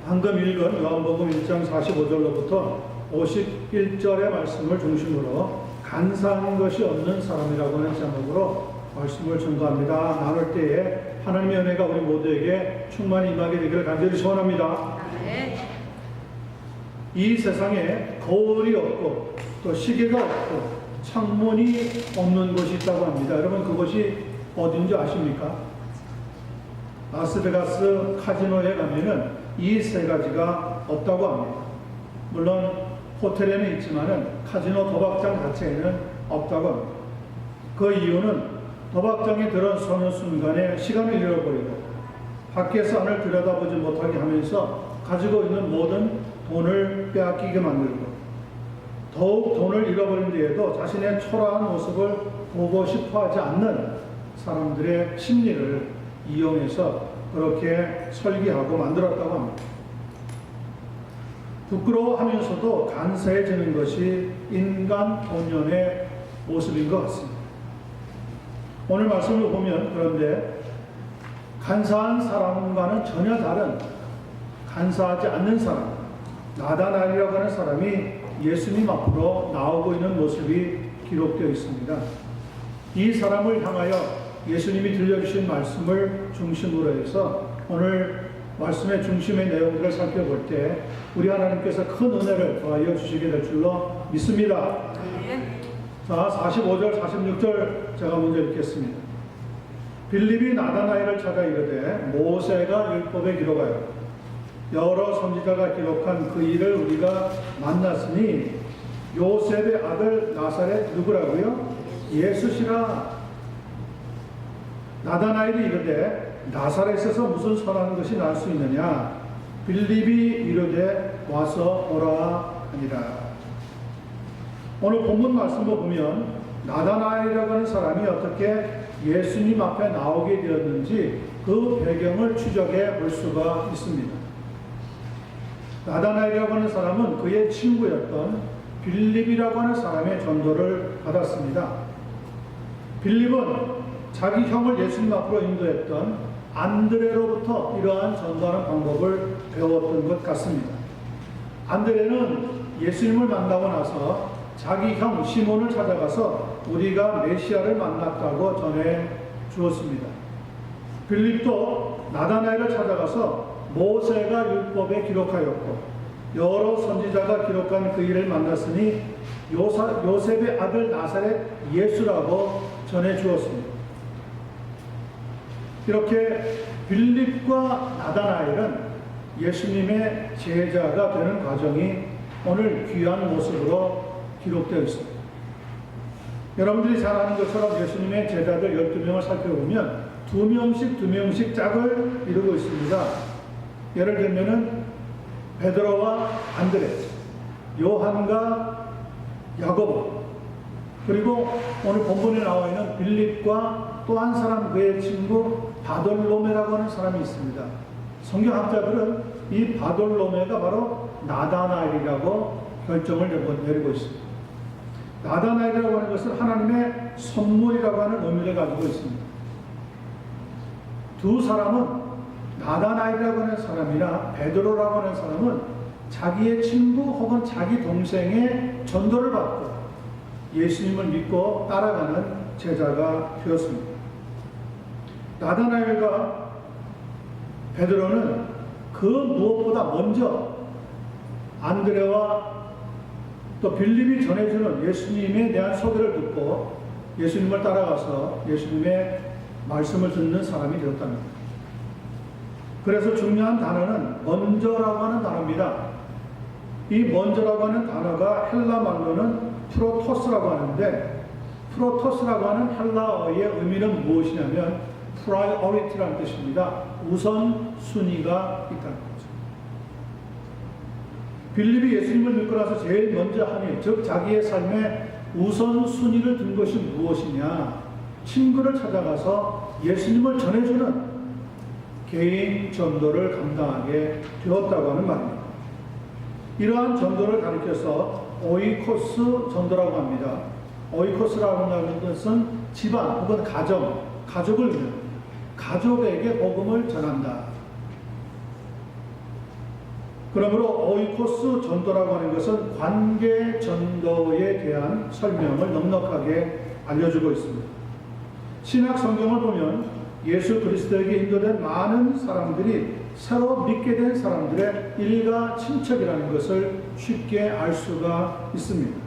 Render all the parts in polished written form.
방금 읽은 요한복음 1장 45절로부터 51절의 말씀을 중심으로 간사한 것이 없는 사람이라고 하는 제목으로 말씀을 전가합니다. 나눌 때에 하나님의 은혜가 우리 모두에게 충만히 임하게 되기를 간절히 소원합니다. 이 세상에 거울이 없고 또 시계가 없고 창문이 없는 곳이 있다고 합니다. 여러분, 그곳이 어딘지 아십니까? 라스베가스 카지노에 가면은 이 세 가지가 없다고 합니다. 물론 호텔에는 있지만은 카지노 도박장 자체에는 없다고 합니다. 그 이유는 도박장에 들어서는 순간에 시간을 잃어버리고 밖에서 안을 들여다보지 못하게 하면서 가지고 있는 모든 돈을 빼앗기게 만들고 더욱 돈을 잃어버린 뒤에도 자신의 초라한 모습을 보고 싶어 하지 않는 사람들의 심리를 이용해서 그렇게 설계하고 만들었다고 합니다. 부끄러워하면서도 간사해지는 것이 인간 본연의 모습인 것 같습니다. 오늘 말씀을 보면 그런데 간사한 사람과는 전혀 다른 간사하지 않는 사람, 나다나엘이라고 하는 사람이 예수님 앞으로 나오고 있는 모습이 기록되어 있습니다. 이 사람을 향하여 예수님이 들려주신 말씀을 중심으로 해서 오늘 말씀의 중심의 내용들을 살펴볼 때 우리 하나님께서 큰 은혜를 더하여 주시게 될 줄로 믿습니다. 자, 45절, 46절 제가 먼저 읽겠습니다. 빌립이 나다나엘을 찾아 이르되 모세가 율법에 기록하여 여러 선지자가 기록한 그 일을 우리가 만났으니 요셉의 아들 나사렛 누구라고요? 예수시라. 나다나엘이 이르되 나사렛에서 무슨 선한 것이 날 수 있느냐? 빌립이 이르되 와서 보라 하니라. 오늘 본문 말씀을 보면 나다나엘이라고 하는 사람이 어떻게 예수님 앞에 나오게 되었는지 그 배경을 추적해 볼 수가 있습니다. 나다나엘이라고 하는 사람은 그의 친구였던 빌립이라고 하는 사람의 전도를 받았습니다. 빌립은 자기 형을 예수님 앞으로 인도했던 안드레로부터 이러한 전도하는 방법을 배웠던 것 같습니다. 안드레는 예수님을 만나고 나서 자기 형 시몬을 찾아가서 우리가 메시아를 만났다고 전해 주었습니다. 빌립도 나다나엘을 찾아가서 모세가 율법에 기록하였고 여러 선지자가 기록한 그 일을 만났으니 요셉의 아들 나사렛 예수라고 전해 주었습니다. 이렇게 빌립과 나다나엘은 예수님의 제자가 되는 과정이 오늘 귀한 모습으로 기록되어 있습니다. 여러분들이 잘 아는 것처럼 예수님의 제자들 12명을 살펴보면 2명씩 짝을 이루고 있습니다. 예를 들면은 베드로와 안드레, 요한과 야고보, 그리고 오늘 본문에 나와 있는 빌립과 또 한 사람 그의 친구 바돌로메라고 하는 사람이 있습니다. 성경학자들은 이 바돌로메가 바로 나다나엘이라고 결정을 내리고 있습니다. 나다나엘이라고 하는 것은 하나님의 선물이라고 하는 의미를 가지고 있습니다. 두 사람은 나다나엘이라고 하는 사람이나 베드로라고 하는 사람은 자기의 친구 혹은 자기 동생의 전도를 받고 예수님을 믿고 따라가는 제자가 되었습니다. 나다나엘과 베드로는 그 무엇보다 먼저 안드레와 또 빌립이 전해주는 예수님에 대한 소개를 듣고 예수님을 따라가서 예수님의 말씀을 듣는 사람이 되었답니다. 그래서 중요한 단어는 먼저라고 하는 단어입니다. 이 먼저라고 하는 단어가 헬라 말로는 프로토스라고 하는데, 프로토스라고 하는 헬라어의 의미는 무엇이냐면 프라이어리티라는 뜻입니다. 우선순위가 있다는 거죠. 빌립이 예수님을 믿고 나서 제일 먼저 하니, 즉 자기의 삶에 우선순위를 둔 것이 무엇이냐? 친구를 찾아가서 예수님을 전해주는 개인 전도를 감당하게 되었다고 하는 말입니다. 이러한 전도를 가리켜서 오이코스 전도라고 합니다. 오이코스라고 하는 것은 집안 혹은 가족을 위한, 가족에게 복음을 전한다. 그러므로 오이코스 전도라고 하는 것은 관계 전도에 대한 설명을 넉넉하게 알려주고 있습니다. 신약 성경을 보면 예수 그리스도에게 인도된 많은 사람들이 새로 믿게 된 사람들의 일가 친척이라는 것을 쉽게 알 수가 있습니다.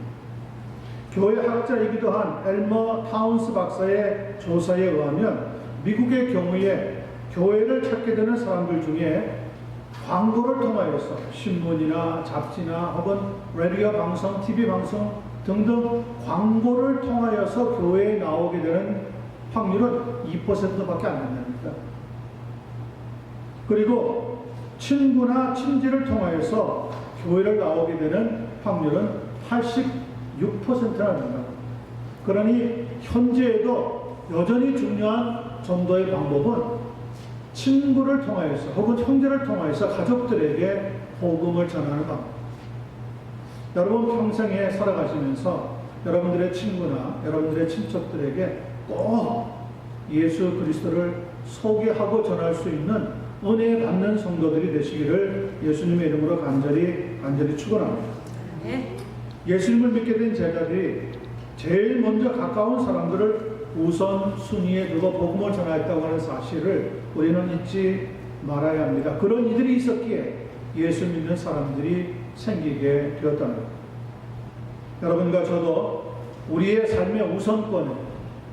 교회 학자이기도 한 엘머 타운스 박사의 조사에 의하면 미국의 경우에 교회를 찾게 되는 사람들 중에 광고를 통하여서 신문이나 잡지나 혹은 라디오 방송, TV 방송 등등 광고를 통하여서 교회에 나오게 되는 확률은 2%밖에 안 된답니다. 그리고 친구나 친지를 통하여서 교회를 나오게 되는 확률은 86%나 된다. 그러니 현재에도 여전히 중요한 전도의 방법은 친구를 통하여서 혹은 형제를 통하여서 가족들에게 복음을 전하는 방법. 여러분 평생에 살아가시면서 여러분들의 친구나 여러분들의 친척들에게 꼭 예수 그리스도를 소개하고 전할 수 있는 은혜 받는 성도들이 되시기를 예수님의 이름으로 간절히 축원합니다. 예수님을 믿게 된 제자들이 제일 먼저 가까운 사람들을 우선 순위에 두고 복음을 전하였다고 하는 사실을 우리는 잊지 말아야 합니다. 그런 이들이 있었기에 예수 믿는 사람들이 생기게 되었다는 것. 여러분과 저도 우리의 삶의 우선권을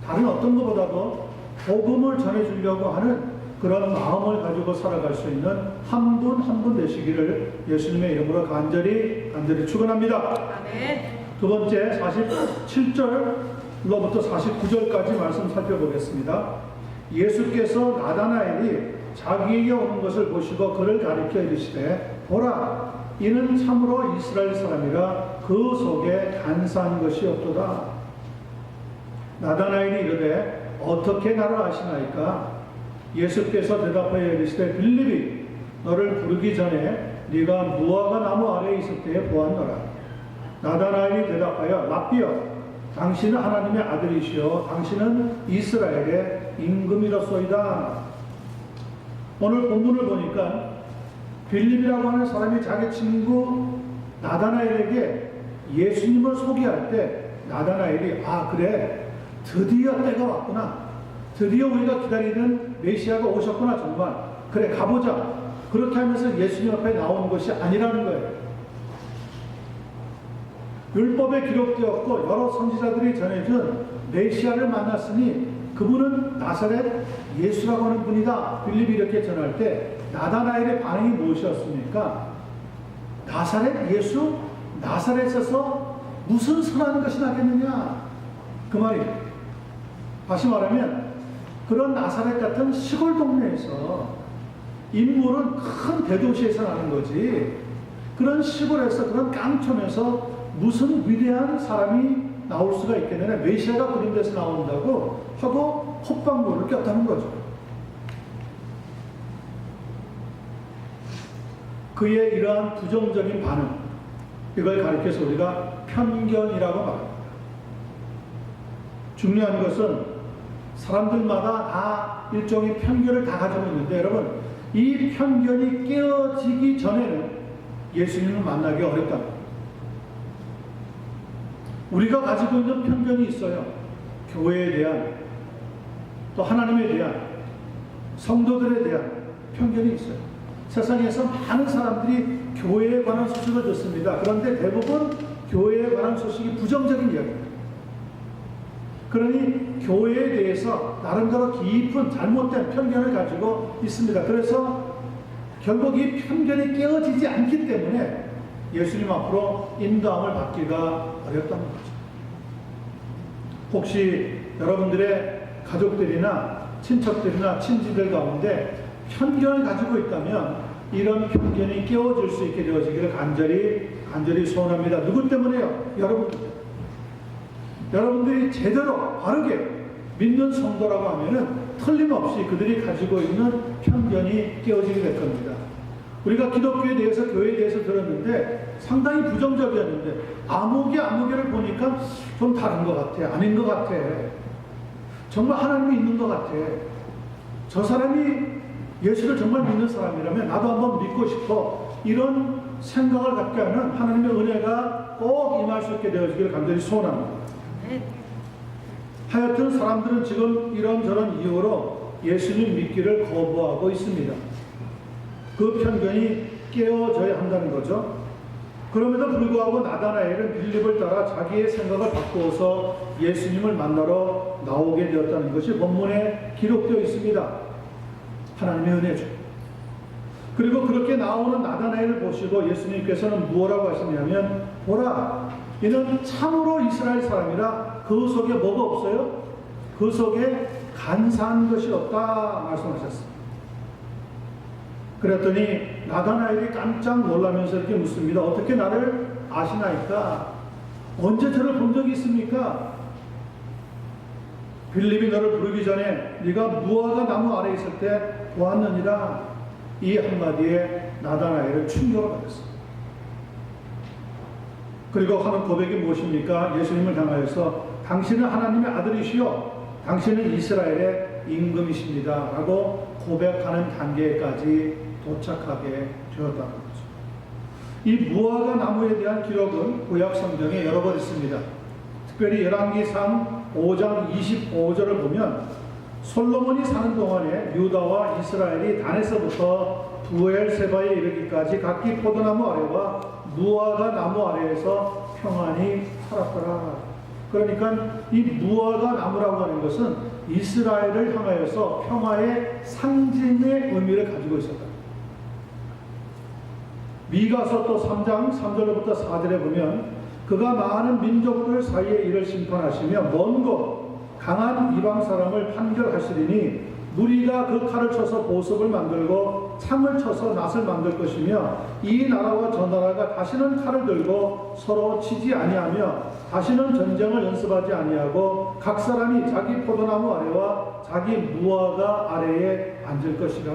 다른 어떤 것보다도 복음을 전해주려고 하는 그런 마음을 가지고 살아갈 수 있는 한 분 한 분 되시기를 예수님의 이름으로 간절히 축원합니다. 두 번째 47절로부터 49절까지 말씀 살펴보겠습니다. 예수께서 나다나엘이 자기에게 오는 것을 보시고 그를 가리켜 이르시되 보라 이는 참으로 이스라엘 사람이라 그 속에 간사한 것이 없도다. 나다나엘이 이르되 어떻게 나를 아시나이까? 예수께서 대답하여 이르시되 빌립이 너를 부르기 전에 네가 무화과 나무 아래에 있을 때에 보았노라. 나다나엘이 대답하여 라삐여 당신은 하나님의 아들이시요 당신은 이스라엘의 임금이로소이다. 오늘 본문을 보니까 빌립이라고 하는 사람이 자기 친구 나다나엘에게 예수님을 소개할 때 나다나엘이 그래 드디어 때가 왔구나. 드디어 우리가 기다리는 메시아가 오셨구나. 정말 그래 가보자. 그렇게 하면서 예수님 앞에 나오는 것이 아니라는 거예요. 율법에 기록되었고 여러 선지자들이 전해준 메시아를 만났으니 그분은 나사렛 예수라고 하는 분이다. 빌립이 이렇게 전할 때 나다나엘의 반응이 무엇이었습니까? 나사렛 예수? 나사렛에서 무슨 선한 것이 나겠느냐? 그 말이에요. 다시 말하면 그런 나사렛 같은 시골 동네에서 인물은 큰 대도시에서 나는 거지 그런 시골에서 그런 깡촌에서 무슨 위대한 사람이 나올 수가 있겠느냐. 메시아가 그런 데서 나온다고 하고 헛방구를 꼈다는 거죠. 그의 이러한 부정적인 반응 이걸 가리켜서 우리가 편견이라고 말합니다. 중요한 것은 사람들마다 다 일종의 편견을 다 가지고 있는데 여러분 이 편견이 깨어지기 전에는 예수님을 만나기 어렵답니다. 우리가 가지고 있는 편견이 있어요. 교회에 대한 또 하나님에 대한 성도들에 대한 편견이 있어요. 세상에서 많은 사람들이 교회에 관한 소식을 듣습니다. 그런데 대부분 교회에 관한 소식이 부정적인 이야기입니다. 그러니 교회에 대해서 나름대로 깊은 잘못된 편견을 가지고 있습니다. 그래서 결국 이 편견이 깨어지지 않기 때문에 예수님 앞으로 인도함을 받기가 어렵다는 거죠. 혹시 여러분들의 가족들이나 친척들이나 친지들 가운데 편견을 가지고 있다면 이런 편견이 깨어질 수 있게 되어지기를 간절히 소원합니다. 누구 때문에요? 여러분들이 제대로 바르게 믿는 성도라고 하면은 틀림없이 그들이 가지고 있는 편견이 깨어지게 될 겁니다. 우리가 기독교에 대해서 교회에 대해서 들었는데 상당히 부정적이었는데 아무개를 보니까 좀 다른 것 같아. 아닌 것 같아. 정말 하나님이 있는 것 같아. 저 사람이 예수를 정말 믿는 사람이라면 나도 한번 믿고 싶어. 이런 생각을 갖게 하는 하나님의 은혜가 꼭 임할 수 있게 되어지기를 간절히 소원합니다. 하여튼 사람들은 지금 이런저런 이유로 예수님 믿기를 거부하고 있습니다. 그 편견이 깨어져야 한다는 거죠. 그럼에도 불구하고 나다나엘은 빌립을 따라 자기의 생각을 바꾸어서 예수님을 만나러 나오게 되었다는 것이 본문에 기록되어 있습니다. 하나님의 은혜죠. 그리고 그렇게 나오는 나다나엘을 보시고 예수님께서는 무엇라고 하시냐면, 보라, 이는 참으로 이스라엘 사람이라 그 속에 뭐가 없어요? 그 속에 간사한 것이 없다 말씀하셨습니다. 그랬더니 나다나엘이 깜짝 놀라면서 이렇게 묻습니다. 어떻게 나를 아시나이까? 언제 저를 본 적이 있습니까? 빌립이 너를 부르기 전에 네가 무화과 나무 아래 있을 때 보았느니라. 이 한마디에 나다나엘은 충격을 받았습니다. 그리고 하는 고백이 무엇입니까? 예수님을 향하여서 당신은 하나님의 아들이시요 당신은 이스라엘의 임금이십니다 라고 고백하는 단계까지 도착하게 되었다는 거죠. 이 무화과 나무에 대한 기록은 구약 성경에 여러 번 있습니다. 특별히 열왕기상 5장 25절을 보면 솔로몬이 사는 동안에 유다와 이스라엘이 단에서부터 부엘세바에 이르기까지 각기 포도나무 아래와 무화과 나무 아래에서 평안히 살았더라. 그러니까 이 무화과 나무라고 하는 것은 이스라엘을 향하여서 평화의 상징의 의미를 가지고 있었다. 미가서 또 3장 3절부터 4절에 보면 그가 많은 민족들 사이에 이를 심판하시며 먼 곳 강한 이방 사람을 판결하시리니 무리가 그 칼을 쳐서 보석을 만들고 창을 쳐서 낫을 만들 것이며 이 나라와 저 나라가 다시는 칼을 들고 서로 치지 아니하며 다시는 전쟁을 연습하지 아니하고 각 사람이 자기 포도나무 아래와 자기 무화과 아래에 앉을 것이라.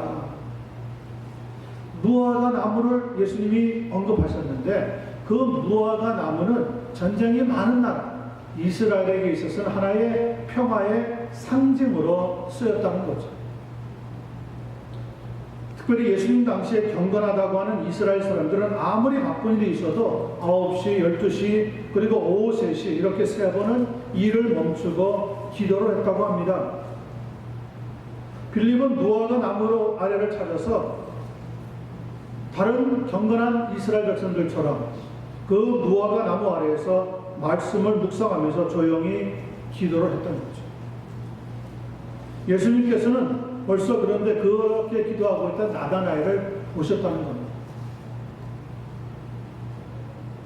무화과 나무를 예수님이 언급하셨는데 그 무화과 나무는 전쟁이 많은 나라 이스라엘에게 있어서는 하나의 평화의 상징으로 쓰였다는 거죠. 특별히 예수님 당시에 경건하다고 하는 이스라엘 사람들은 아무리 바쁜 일이 있어도 9시, 12시, 그리고 오후 3시 이렇게 3번은 일을 멈추고 기도를 했다고 합니다. 빌립은 무화과 나무 아래를 찾아서 다른 경건한 이스라엘 백성들처럼 그 무화과 나무 아래에서 말씀을 묵상하면서 조용히 기도를 했던 거죠. 예수님께서는 벌써 그런데 그렇게 기도하고 있던 나다나엘을 보셨다는 겁니다.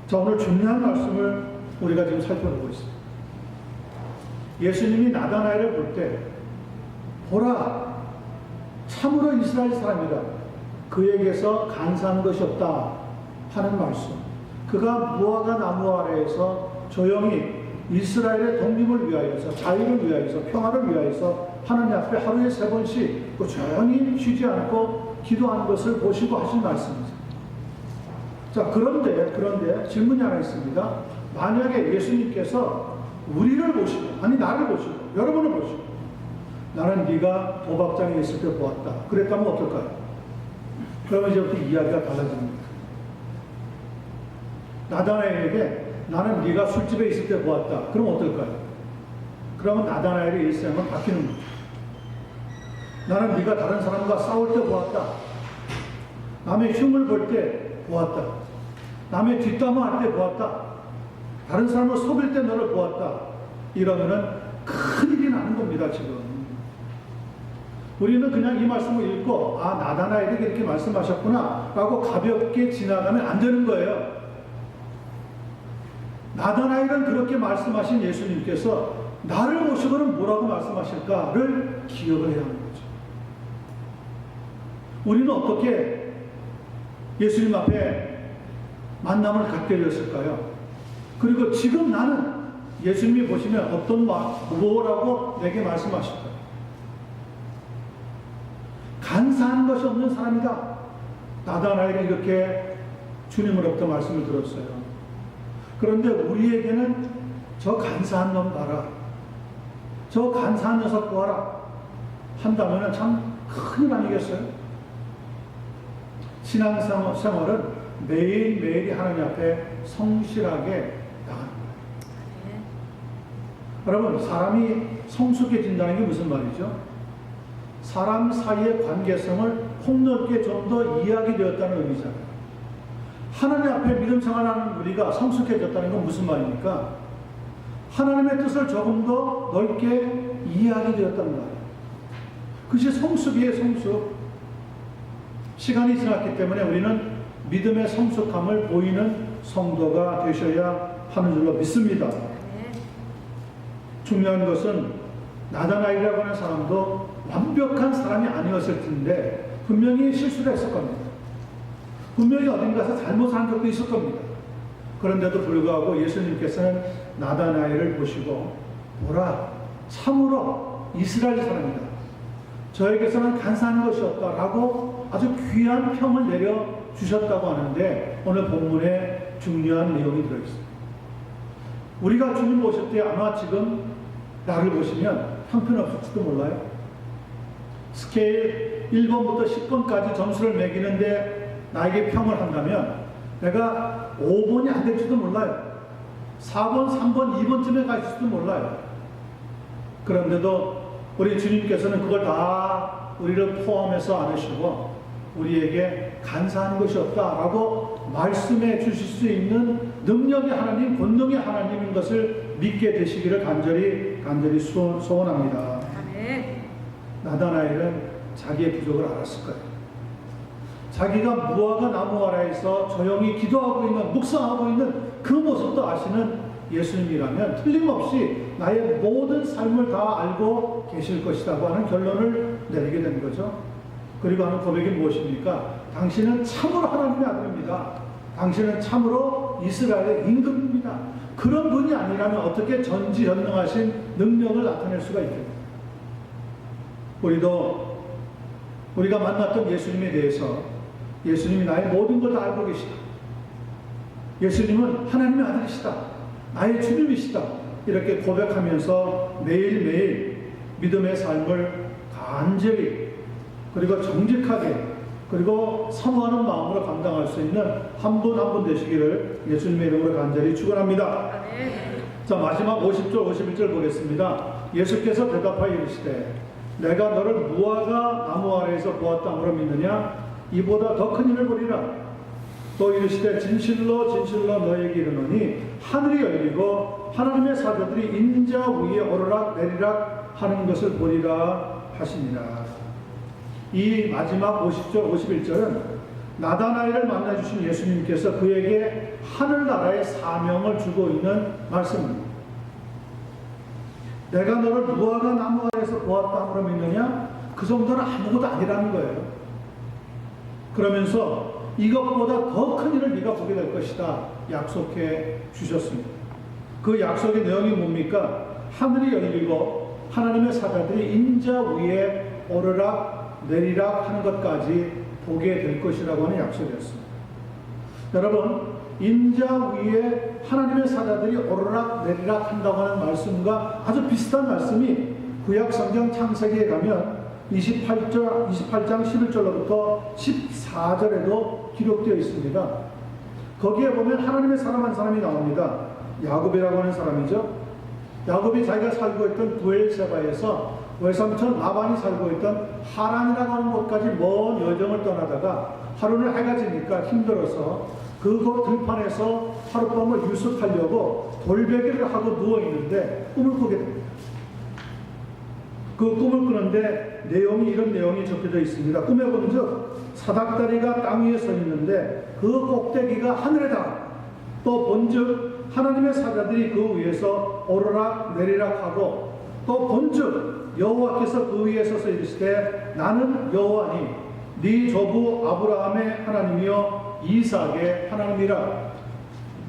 자, 오늘 중요한 말씀을 우리가 지금 살펴보고 있습니다. 예수님이 나다나엘을 볼 때 보라, 참으로 이스라엘 사람이다. 그에게서 간사한 것이 없다 하는 말씀. 그가 무화과 나무 아래에서 조용히 이스라엘의 독립을 위하여서, 자유를 위하여서, 평화를 위하여서 하나님 앞에 하루에 3번씩 조용히 쉬지 않고 기도하는 것을 보시고 하신 말씀이죠. 자, 그런데 질문이 하나 있습니다. 만약에 예수님께서 우리를 보시고, 아니 나를 보시고, 여러분을 보시고, 나는 네가 도박장에 있을 때 보았다. 그랬다면 어떨까요? 그러면 이제부터 이야기가 달라집니다. 나다나엘에게 나는 네가 술집에 있을 때 보았다. 그럼 어떨까요? 그러면 나다나엘의 일생은 바뀌는 거죠. 나는 네가 다른 사람과 싸울 때 보았다. 남의 흉을 볼 때 보았다. 남의 뒷담화할 때 보았다. 다른 사람을 속일 때 너를 보았다. 이러면은 큰일이 나는 겁니다, 지금. 우리는 그냥 이 말씀을 읽고, 아, 나다나엘에게 이렇게 말씀하셨구나 라고 가볍게 지나가면 안 되는 거예요. 나다나엘은 그렇게 말씀하신 예수님께서 나를 보시고는 뭐라고 말씀하실까를 기억을 해야 하는 거죠. 우리는 어떻게 예수님 앞에 만남을 갖게 되었을까요? 그리고 지금 나는 예수님이 보시면 어떤 뭐라고 내게 말씀하실까요? 간사한 것이 없는 사람이다. 나다나엘이 이렇게 주님으로부터 말씀을 들었어요. 그런데 우리에게는 저 간사한 놈 봐라, 저 간사한 녀석 보아라 한다면 참 큰일 아니겠어요? 신앙생활은 매일매일이 하나님 앞에 성실하게 나가는 거예요. 여러분, 사람이 성숙해진다는 게 무슨 말이죠? 사람 사이의 관계성을 폭넓게 좀 더 이해하게 되었다는 의미잖아요. 하나님 앞에 믿음 생활하는 우리가 성숙해졌다는 건 무슨 말입니까? 하나님의 뜻을 조금 더 넓게 이해하게 되었다는 말이에요. 그것이 성숙이에요, 성숙. 시간이 지났기 때문에 우리는 믿음의 성숙함을 보이는 성도가 되셔야 하는 줄로 믿습니다. 중요한 것은 나다나엘이라고 하는 사람도 완벽한 사람이 아니었을 텐데 분명히 실수를 했을 겁니다. 분명히 어딘가서 잘못한 적도 있을 겁니다. 그런데도 불구하고 예수님께서는 나다나엘을 보시고 보라, 참으로 이스라엘 사람이다. 저에게서는 간사한 것이 없다라고 아주 귀한 평을 내려주셨다고 하는데 오늘 본문에 중요한 내용이 들어있습니다. 우리가 주님 보실 때 아마 지금 나를 보시면 형편없을지도 몰라요. 스케일 1번부터 10번까지 점수를 매기는데 나에게 평을 한다면 내가 5번이 안 될지도 몰라요. 4번, 3번, 2번쯤에 가 있을지도 몰라요. 그런데도 우리 주님께서는 그걸 다 우리를 포함해서 안으시고 우리에게 간사한 것이 없다라고 말씀해 주실 수 있는 능력의 하나님, 권능의 하나님인 것을 믿게 되시기를 간절히 소원합니다. 나다나엘은 자기의 부족을 알았을 거예요. 자기가 무화과 나무 아래에서 조용히 기도하고 있는, 묵상하고 있는 그 모습도 아시는 예수님이라면 틀림없이 나의 모든 삶을 다 알고 계실 것이라고 하는 결론을 내리게 된 거죠. 그리고 하는 고백이 무엇입니까? 당신은 참으로 하나님의 아들입니다. 당신은 참으로 이스라엘의 임금입니다. 그런 분이 아니라면 어떻게 전지전능하신 능력을 나타낼 수가 있겠습니까? 우리가 만났던 예수님에 대해서 예수님이 나의 모든 걸 다 알고 계시다. 예수님은 하나님의 아들이시다. 나의 주님이시다. 이렇게 고백하면서 매일매일 믿음의 삶을 간절히 그리고 정직하게 그리고 사모하는 마음으로 감당할 수 있는 한 분 한 분 되시기를 예수님의 이름으로 간절히 축원합니다. 자, 마지막 50절 51절 보겠습니다. 예수께서 대답하여 이르시되 내가 너를 무화과 나무 아래에서 보았다므로 믿느냐? 이보다 더 큰 일을 보리라. 또 이르시되 진실로 진실로 너에게 이르노니 하늘이 열리고 하나님의 사자들이 인자 위에 오르락 내리락 하는 것을 보리라 하시니라. 이 마지막 50절 51절은 나다나엘을 만나주신 예수님께서 그에게 하늘나라의 사명을 주고 있는 말씀입니다. 내가 너를 무화과 나무 아래에서 보았다므로 믿느냐? 그 정도는 아무것도 아니라는 거예요. 그러면서 이것보다 더 큰 일을 네가 보게 될 것이다 약속해 주셨습니다. 그 약속의 내용이 뭡니까? 하늘이 열리고 하나님의 사자들이 인자 위에 오르락 내리락 하는 것까지 보게 될 것이라고 하는 약속이었습니다. 여러분, 인자 위에 하나님의 사자들이 오르락 내리락 한다고 하는 말씀과 아주 비슷한 말씀이 구약성경 창세기에 가면 28장 11절로부터 14절에도 기록되어 있습니다. 거기에 보면 하나님의 사람 한 사람이 나옵니다. 야곱이라고 하는 사람이죠. 야곱이 자기가 살고 있던 부엘세바에서 외삼촌 라반이 살고 있던 하란이라고 하는 곳까지 먼 여정을 떠나다가 하루는 해가 지니까 힘들어서 그곳 들판에서 하룻밤을 유숙하려고 돌베개를 하고 누워있는데 꿈을 꾸게 됩니다. 그 꿈을 꾸는데 이런 내용이 적혀져 있습니다. 꿈에 본즉 사닥다리가 땅 위에 서 있는데 그 꼭대기가 하늘에다. 또 본즉 하나님의 사자들이 그 위에서 오르락 내리락 하고 또 본즉 여호와께서 그 위에 서서 이르시되 나는 여호와니 네 조부 아브라함의 하나님이요 이삭의 하나님이라.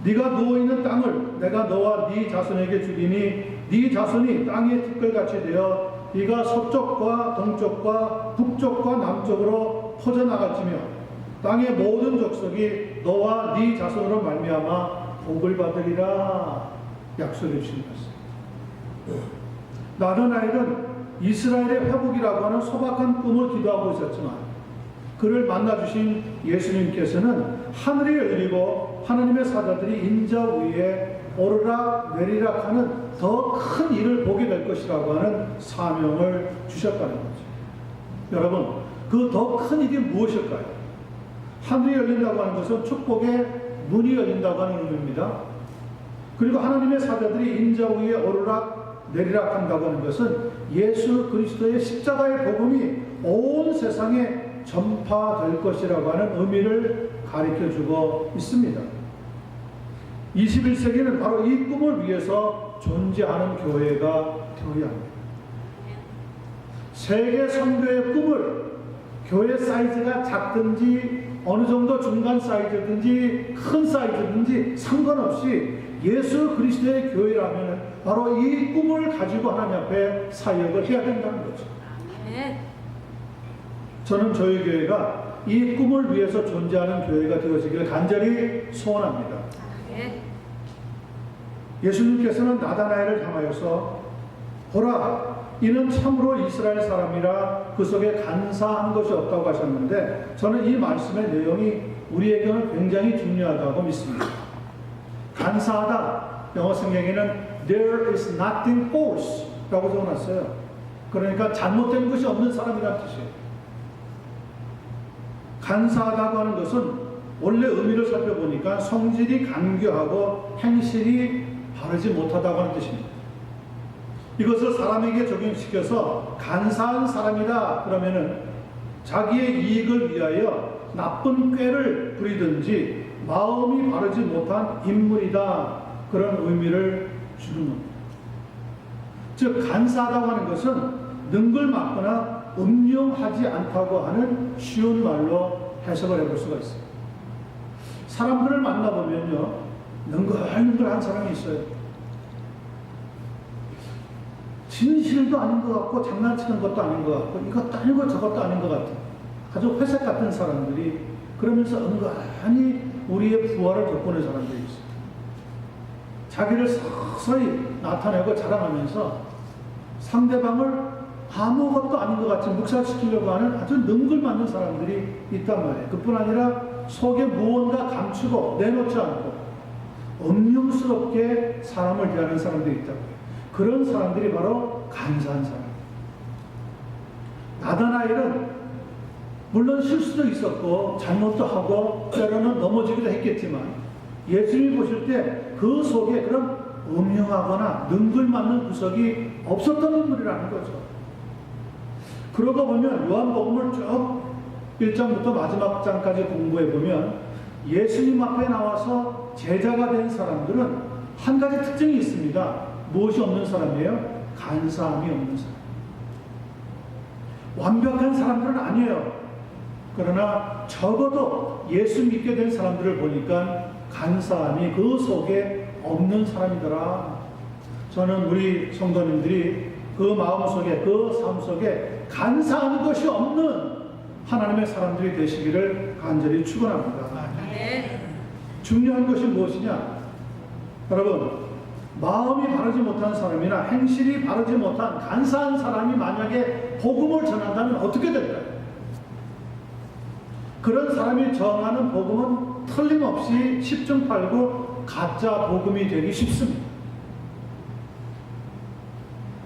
네가 누워있는 땅을 내가 너와 네 자손에게 주리니 네 자손이 땅의 티끌같이 되어 네가 서쪽과 동쪽과 북쪽과 남쪽으로 퍼져나갈지며 땅의 모든 족속이 너와 네 자손으로 말미암아 복을 받으리라 약속해 주신 것입니다. 나다나엘은 이스라엘의 회복이라고 하는 소박한 꿈을 기도하고 있었지만 그를 만나주신 예수님께서는 하늘이 열리고 하나님의 사자들이 인자 위에 오르락 내리락 하는 더 큰 일을 보게 될 것이라고 하는 사명을 주셨다는 거죠. 여러분, 그 더 큰 일이 무엇일까요? 하늘이 열린다고 하는 것은 축복의 문이 열린다고 하는 의미입니다. 그리고 하나님의 사자들이 인자 위에 오르락 내리락 한다고 하는 것은 예수 그리스도의 십자가의 복음이 온 세상에 전파될 것이라고 하는 의미를 가르쳐주고 있습니다. 21세기는 바로 이 꿈을 위해서 존재하는 교회가 되어야 합니다. 세계 선교의 꿈을 교회 사이즈가 작든지 어느 정도 중간 사이즈든지 큰 사이즈든지 상관없이 예수 그리스도의 교회라면 바로 이 꿈을 가지고 하나님 앞에 사역을 해야 된다는 거죠. 저는 저희 교회가 이 꿈을 위해서 존재하는 교회가 되어지기를 간절히 소원합니다. 예수님께서는 나다나엘을 향하여서 보라, 이는 참으로 이스라엘 사람이라 그 속에 간사한 것이 없다고 하셨는데, 저는 이 말씀의 내용이 우리에게는 굉장히 중요하다고 믿습니다. 간사하다, 영어 성경에는 there is nothing false 라고 적어놨어요. 그러니까 잘못된 것이 없는 사람이라는 뜻이에요. 간사하다고 하는 것은 원래 의미를 살펴보니까 성질이 간교하고 행실이 바르지 못하다고 하는 뜻입니다. 이것을 사람에게 적용시켜서 간사한 사람이다 그러면은 자기의 이익을 위하여 나쁜 꾀를 부리든지 마음이 바르지 못한 인물이다, 그런 의미를 주는 겁니다. 즉 간사하다고 하는 것은 능글맞거나 음흉하지 않다고 하는 쉬운 말로 해석을 해볼 수가 있어요. 사람들을 만나보면요, 능글능글한 사람이 있어요. 진실도 아닌 것 같고 장난치는 것도 아닌 것 같고 이것도 아니고 저것도 아닌 것 같은 아주 회색 같은 사람들이, 그러면서 은근히 우리의 부활을 돋보는 사람들이 있어요. 자기를 서서히 나타내고 자랑하면서 상대방을 아무것도 아닌 것 같이 묵살시키려고 하는 아주 능글맞는 사람들이 있단 말이에요. 그뿐 아니라 속에 무언가 감추고 내놓지 않고 음흉스럽게 사람을 대하는 사람들이 있다고요. 그런 사람들이 바로 간사한 사람. 나다나엘은 물론 실수도 있었고 잘못도 하고 때로는 넘어지기도 했겠지만 예수님이 보실 때 그 속에 그런 음흉하거나 능글맞는 구석이 없었던 인물이라는 거죠. 그러고 보면 요한복음을 쭉 1장부터 마지막 장까지 공부해 보면 예수님 앞에 나와서 제자가 된 사람들은 한 가지 특징이 있습니다. 무엇이 없는 사람이에요? 간사함이 없는 사람. 완벽한 사람들은 아니에요. 그러나 적어도 예수 믿게 된 사람들을 보니까 간사함이 그 속에 없는 사람이더라. 저는 우리 성도님들이 그 마음 속에, 그 삶 속에 간사한 것이 없는 하나님의 사람들이 되시기를 간절히 축원합니다. 중요한 것이 무엇이냐? 여러분, 마음이 바르지 못한 사람이나 행실이 바르지 못한 간사한 사람이 만약에 복음을 전한다면 어떻게 될까요? 그런 사람이 정하는 복음은 틀림없이 10중 8구 가짜 복음이 되기 쉽습니다.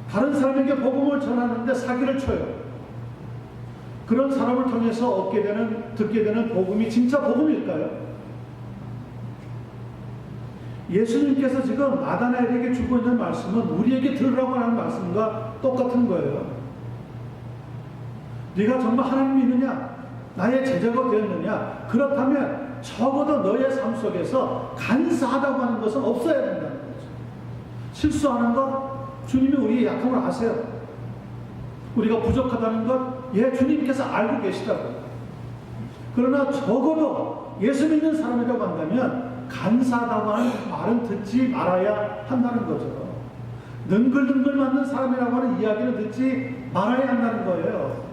다른 사람에게 복음을 전하는데 사기를 쳐요. 그런 사람을 통해서 얻게 되는, 듣게 되는 복음이 진짜 복음일까요? 예수님께서 지금 나다나엘에게 주고 있는 말씀은 우리에게 들으라고 하는 말씀과 똑같은 거예요. 네가 정말 하나님 믿느냐? 나의 제자가 되었느냐? 그렇다면 적어도 너의 삶 속에서 간사하다고 하는 것은 없어야 된다는 거죠. 실수하는 것, 주님이 우리의 약함을 아세요. 우리가 부족하다는 것, 예, 주님께서 알고 계시다고. 그러나 적어도 예수 믿는 사람이라고 한다면 간사하다고 하는 말은 듣지 말아야 한다는 거죠. 능글능글 맞는 사람이라고 하는 이야기는 듣지 말아야 한다는 거예요.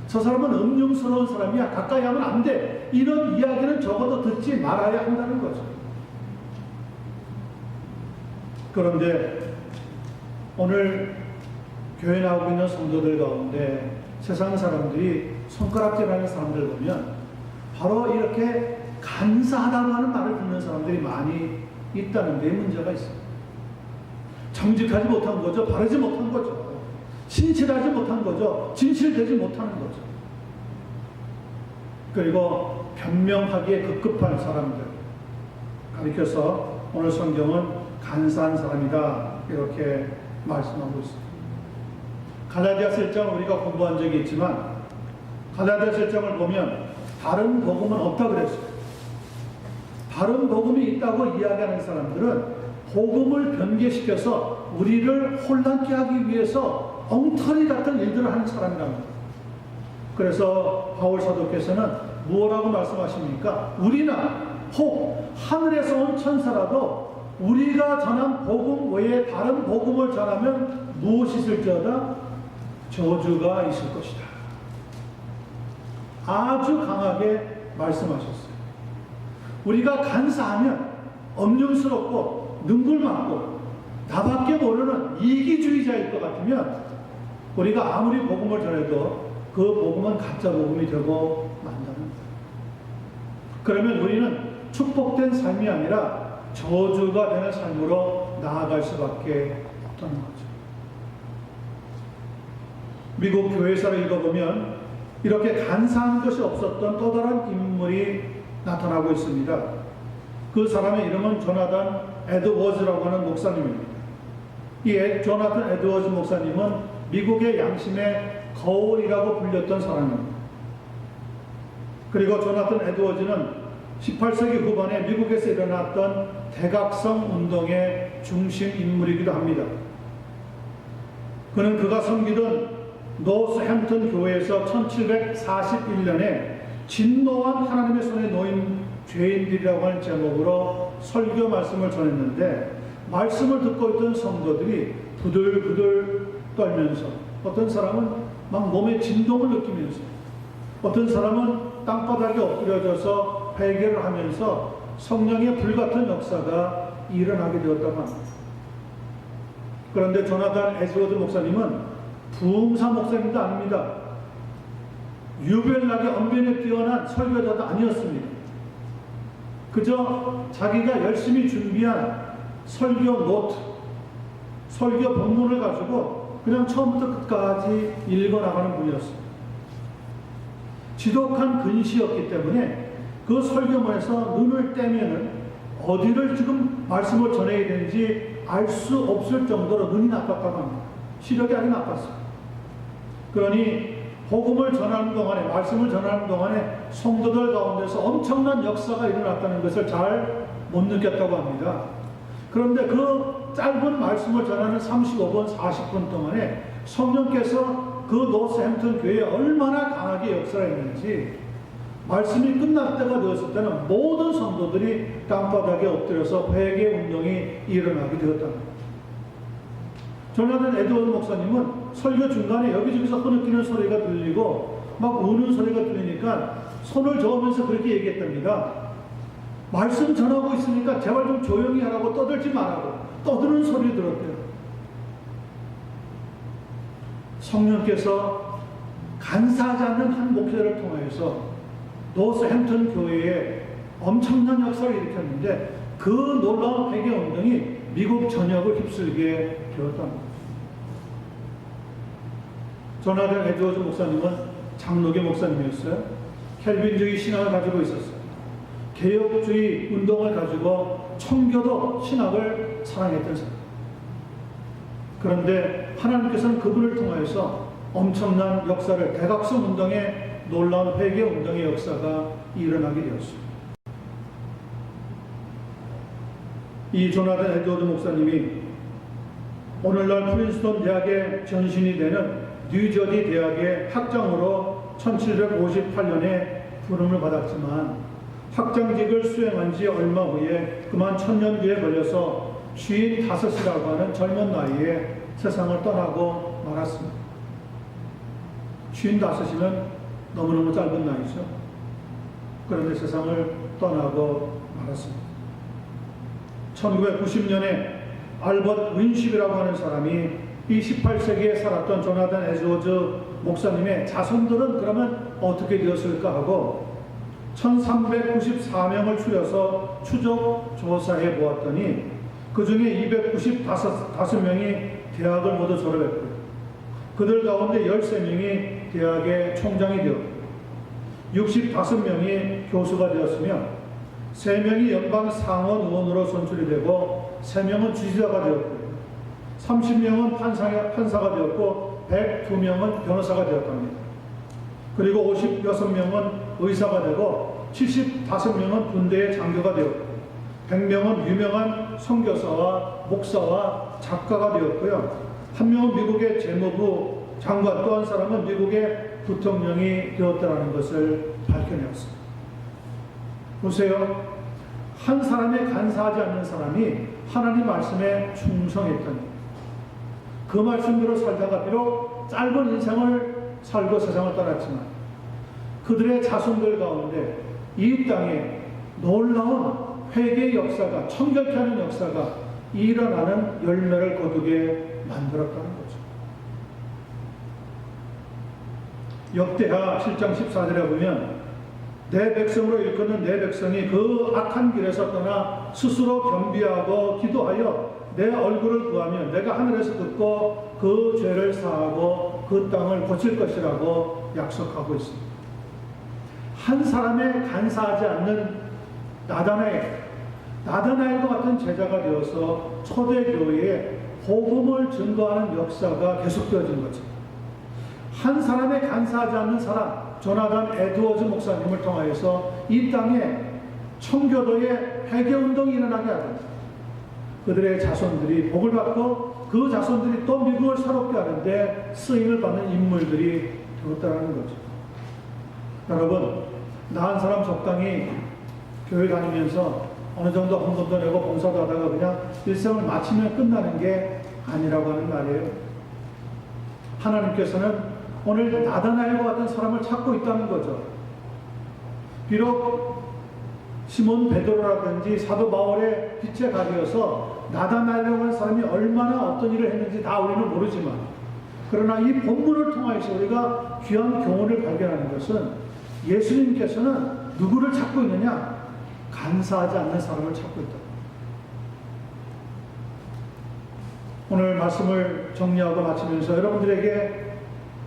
저 사람은 음흉스러운 사람이야, 가까이 하면 안 돼, 이런 이야기는 적어도 듣지 말아야 한다는 거죠. 그런데 오늘 교회 나오고 있는 성도들 가운데 세상 사람들이 손가락질하는 사람들 보면 바로 이렇게 간사하다고 하는 말을 듣는 사람들이 많이 있다는 데 문제가 있습니다. 정직하지 못한 거죠. 바르지 못한 거죠. 신실하지 못한 거죠. 진실되지 못하는 거죠. 그리고 변명하기에 급급한 사람들 가리켜서 오늘 성경은 간사한 사람이다 이렇게 말씀하고 있습니다. 갈라디아서 1장을 우리가 공부한 적이 있지만 갈라디아서 1장을 보면 다른 복음은 없다 그랬어요. 다른 복음이 있다고 이야기하는 사람들은 복음을 변개시켜서 우리를 혼란케 하기 위해서 엉터리 같은 일들을 하는 사람이랍니다. 그래서 바울 사도께서는 무엇라고 말씀하십니까? 우리나 혹 하늘에서 온 천사라도 우리가 전한 복음 외에 다른 복음을 전하면 무엇이 있을지어다? 저주가 있을 것이다. 아주 강하게 말씀하셨어요. 우리가 간사하면 엄중스럽고 능글맞고 나밖에 모르는 이기주의자일 것 같으면 우리가 아무리 복음을 전해도 그 복음은 가짜 복음이 되고 만다는 거예요. 그러면 우리는 축복된 삶이 아니라 저주가 되는 삶으로 나아갈 수밖에 없다는 거죠. 미국 교회사를 읽어보면 이렇게 간사한 것이 없었던 또 다른 인물이 나타나고 있습니다. 그 사람의 이름은 조나단 에드워즈라고 하는 목사님입니다. 이 조나단 에드워즈 목사님은 미국의 양심의 거울이라고 불렸던 사람입니다. 그리고 조나단 에드워즈는 18세기 후반에 미국에서 일어났던 대각성 운동의 중심 인물이기도 합니다. 그는 그가 섬기던 노스햄튼 교회에서 1741년에 진노한 하나님의 손에 놓인 죄인들이라고 하는 제목으로 설교 말씀을 전했는데 말씀을 듣고 있던 성도들이 부들부들 떨면서 어떤 사람은 막 몸에 진동을 느끼면서 어떤 사람은 땅바닥에 엎드려져서 회개를 하면서 성령의 불같은 역사가 일어나게 되었다고 합니다. 그런데 조나단 에드워즈 목사님은 부흥사 목사님도 아닙니다. 유별나게 언변에 뛰어난 설교자도 아니었습니다. 그저 자기가 열심히 준비한 설교 노트, 설교 본문을 가지고 그냥 처음부터 끝까지 읽어나가는 분이었습니다. 지독한 근시였기 때문에 그 설교문에서 눈을 떼면은 어디를 지금 말씀을 전해야 되는지 알 수 없을 정도로 눈이 나빴다고 합니다. 시력이 아주 나빴어요. 그러니 복음을 전하는 동안에, 말씀을 전하는 동안에 성도들 가운데서 엄청난 역사가 일어났다는 것을 잘 못 느꼈다고 합니다. 그런데 그 짧은 말씀을 전하는 35분, 40분 동안에 성령께서 그 노스햄튼 교회에 얼마나 강하게 역사했는지 말씀이 끝날 때가 되었을 때는 모든 성도들이 땅바닥에 엎드려서 회개 운동이 일어나게 되었답니다. 조나단 에드워즈 목사님은 설교 중간에 여기저기서 흐느끼는 소리가 들리고 막 우는 소리가 들리니까 손을 저으면서 그렇게 얘기했답니다. 말씀 전하고 있으니까 제발 좀 조용히 하라고 떠들지 말라고 떠드는 소리 들었대요. 성령께서 간사하지 않는 한 목회자를 통해서 노스햄튼 교회에 엄청난 역사를 일으켰는데 그 놀라운 회개 운동이 미국 전역을 휩쓸게 되었답니다. 조나단 에드워즈 목사님은 장로교 목사님이었어요. 켈빈주의 신학을 가지고 있었어요. 개혁주의 운동을 가지고 청교도 신학을 사랑했던 사람. 그런데 하나님께서는 그분을 통해서 엄청난 역사를, 대각성 운동의 놀라운 회개 운동의 역사가 일어나게 되었습니다. 이 조나단 에드워즈 목사님이 오늘날 프린스턴 대학의 전신이 되는 뉴저지 대학의 학장으로 1758년에 부름을 받았지만 학장직을 수행한 지 얼마 후에 그만 천년기에 걸려서 55이라고 하는 젊은 나이에 세상을 떠나고 말았습니다. 55이면 너무너무 짧은 나이죠. 그런데 세상을 떠나고 말았습니다. 1990년에 알버트 윈십이라고 하는 사람이 이 18세기에 살았던 조나단 에드워즈 목사님의 자손들은 그러면 어떻게 되었을까 하고 1394명을 추려서 추적 조사해 보았더니 그 중에 295명이 대학을 모두 졸업했고 그들 가운데 13명이 대학의 총장이 되었고 65명이 교수가 되었으며 3명이 연방 상원 의원으로 선출이 되고 3명은 주지사가 되었고 30명은 판사가 되었고 102명은 변호사가 되었답니다. 그리고 56명은 의사가 되고 75명은 군대의 장교가 되었고 100명은 유명한 선교사와 목사와 작가가 되었고요. 1명은 미국의 재무부 장관, 또 한 사람은 미국의 부통령이 되었다는 것을 밝혀내었습니다. 보세요. 한 사람에 간사하지 않는 사람이 하나님 말씀에 충성했더니 그 말씀대로 살다가 비록 짧은 인생을 살고 세상을 떠났지만 그들의 자손들 가운데 이 땅에 놀라운 회개의 역사가, 청결케 하는 역사가 일어나는 열매를 거두게 만들었다는 거죠. 역대하 7장 14절에 보면 내 백성으로 일컫는 내 백성이 그 악한 길에서 떠나 스스로 겸비하고 기도하여 내 얼굴을 구하면 내가 하늘에서 듣고 그 죄를 사하고 그 땅을 고칠 것이라고 약속하고 있습니다. 한 사람에 간사하지 않는 나다나엘과 같은 제자가 되어서 초대교회에 복음을 증거하는 역사가 계속되어진 거죠. 한 사람에 간사하지 않는 사람, 조나단 에드워즈 목사님을 통하여서 이 땅에 청교도의 회개운동이 일어나게 하든지 그들의 자손들이 복을 받고 그 자손들이 또 미국을 새롭게 하는데 쓰임을 받는 인물들이 되었다는 거죠. 여러분, 나 한 사람 적당히 교회 다니면서 어느 정도 헌금도 내고 봉사도 하다가 그냥 일생을 마치면 끝나는 게 아니라고 하는 말이에요. 하나님께서는 오늘 나다나엘과 같은 사람을 찾고 있다는 거죠. 비록 시몬 베드로라든지 사도 바울의 빛에 가려서 나다나엘이라고 하는 사람이 얼마나 어떤 일을 했는지 다 우리는 모르지만 그러나 이 본문을 통해서 우리가 귀한 교훈을 발견하는 것은 예수님께서는 누구를 찾고 있느냐? 간사하지 않는 사람을 찾고 있다. 오늘 말씀을 정리하고 마치면서 여러분들에게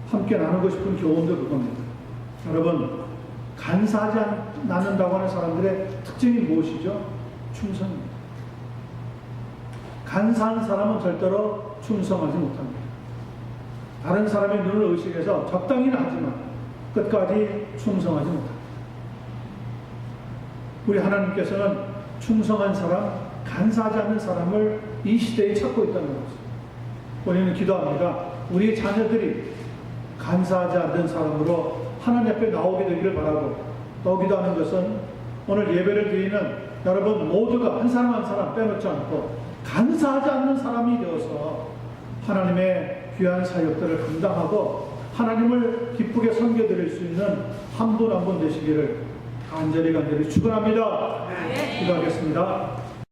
함께 나누고 싶은 교훈도 그겁니다. 여러분, 간사하지 않는다고 하는 사람들의 특징이 무엇이죠? 충성입니다. 간사한 사람은 절대로 충성하지 못합니다. 다른 사람의 눈을 의식해서 적당히는 하지만 끝까지 충성하지 못합니다. 우리 하나님께서는 충성한 사람, 간사하지 않는 사람을 이 시대에 찾고 있다는 것입니다. 우리는 기도합니다. 우리 자녀들이 간사하지 않는 사람으로 하나님 앞에 나오게 되기를 바라고 또 기도하는 것은 오늘 예배를 드리는 여러분 모두가 한 사람 한 사람 빼놓지 않고 간사하지 않는 사람이 되어서 하나님의 귀한 사역들을 감당하고 하나님을 기쁘게 섬겨드릴 수 있는 한 분 한 분 되시기를 간절히 축원합니다. 기도하겠습니다.